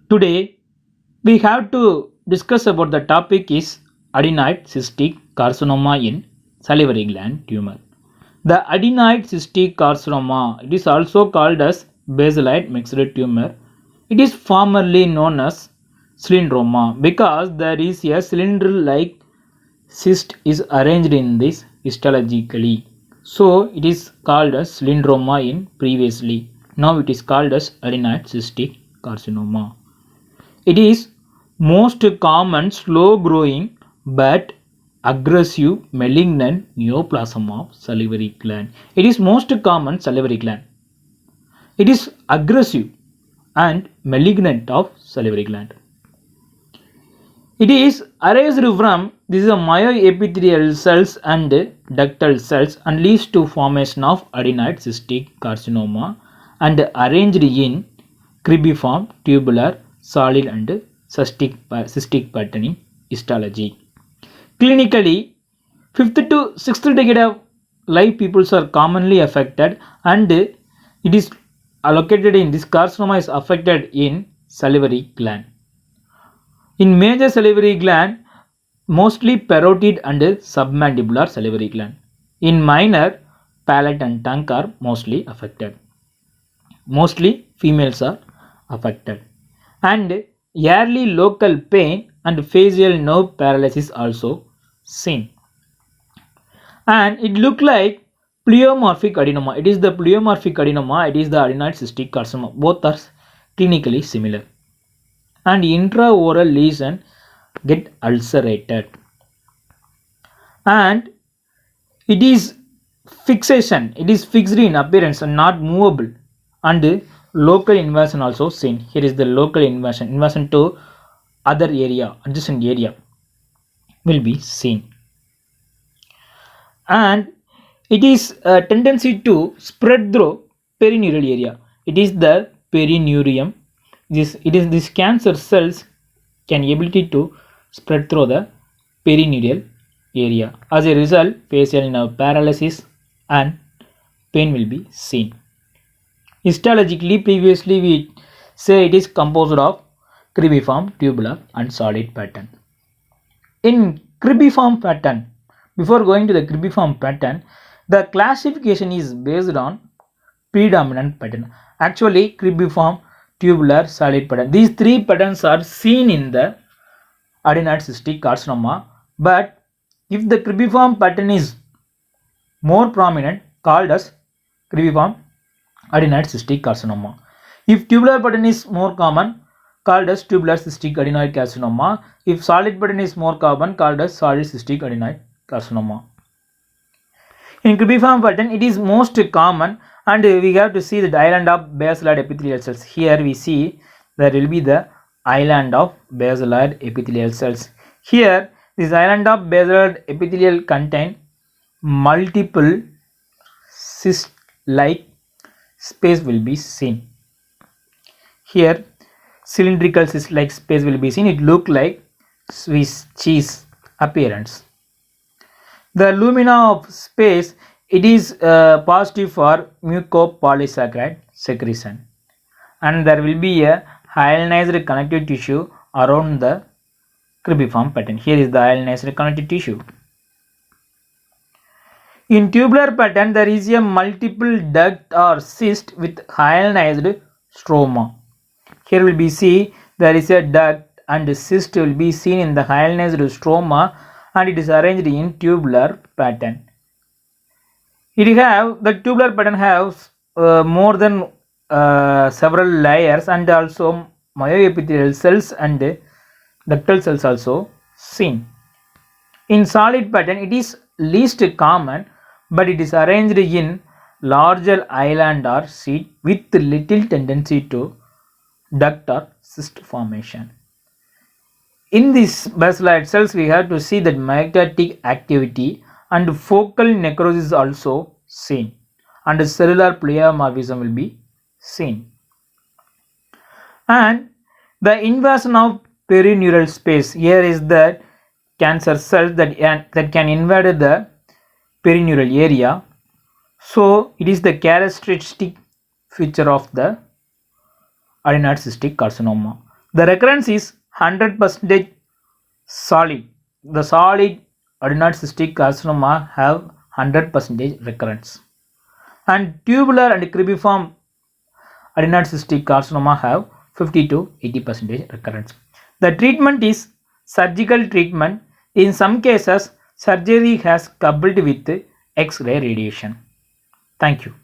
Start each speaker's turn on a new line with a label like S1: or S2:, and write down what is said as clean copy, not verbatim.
S1: Today we have to discuss about the topic is adenoid cystic carcinoma in salivary gland tumor. The adenoid cystic carcinoma, it is also called as basaloid mixed tumor. It is formerly known as cylindroma because there is a cylinder-like cyst is arranged in this histologically. So it is called as cylindroma in previously. Now it is called as adenoid cystic carcinoma. It is most common slow growing but aggressive malignant neoplasm of salivary gland. It is most common salivary gland. It is aggressive and malignant of salivary gland. It is arised from this is a myoepithelial cells and ductal cells and leads to formation of adenoid cystic carcinoma and arranged in cribriform tubular solid and cystic pattern histology. Clinically, 5th to 6th decade of life peoples are commonly affected and it is located in this carcinoma is affected in salivary gland. In major salivary gland, mostly parotid and submandibular salivary gland. In minor, palate and tongue are mostly affected. Mostly females are affected. And early local pain and facial nerve paralysis also seen. And it look like pleomorphic adenoma. It is the pleomorphic adenoma, it is the adenoid cystic carcinoma. Both are clinically similar. And intraoral lesion get ulcerated. And it is fixation, it is fixed in appearance and not movable. And local invasion also seen. Here is the local invasion to other area, adjacent area will be seen. And it is a tendency to spread through perineural area. It is the perineurium. This cancer cells can ability to spread through the perineurial area. As a result, facial nerve paralysis and pain will be seen. Histologically, previously we say it is composed of cribriform, tubular and solid pattern. In cribriform pattern, before going to the cribriform pattern, the classification is based on predominant pattern. Actually, cribriform, tubular, solid pattern. These three patterns are seen in the adenoid cystic carcinoma. But if the cribriform pattern is more prominent, called as cribriform adenoid cystic carcinoma. If tubular pattern is more common, called as tubular cystic adenoid carcinoma. If solid pattern is more common, called as solid cystic adenoid carcinoma. In cribriform pattern, it is most common, and we have to see the island of basaloid epithelial cells. Here we see there will be the island of basaloid epithelial cells. Here this island of basaloid epithelial contain multiple cyst-like space will be seen. Here cylindrical cyst-like space will be seen. It look like Swiss cheese appearance. The lumina of space, it is positive for mucopolysaccharide secretion, and there will be a hyalinized connective tissue around the cribriform pattern. Here is the hyalinized connective tissue. In tubular pattern, there is a multiple duct or cyst with hyalinized stroma. Here will be see there is a duct and cyst will be seen in the hyalinized stroma, and it is arranged in tubular pattern. The tubular pattern has more than several layers, and also myoepithelial cells and ductal cells also seen. In solid pattern, it is least common, but it is arranged in larger island or sheet with little tendency to duct or cyst formation. In these basaloid cells, we have to see that myostatic activity and focal necrosis also seen, and cellular pleomorphism will be seen. And the invasion of perineural space, here is the cancer cells that can invade the perineural area. So it is the characteristic feature of the adenoid cystic carcinoma. The recurrence is 100% solid. The solid adenoid cystic carcinoma have 100% recurrence, and tubular and cribriform adenoid cystic carcinoma have 50 to 80% recurrence. The treatment is surgical treatment. In some cases, surgery has coupled with X-ray radiation. Thank you.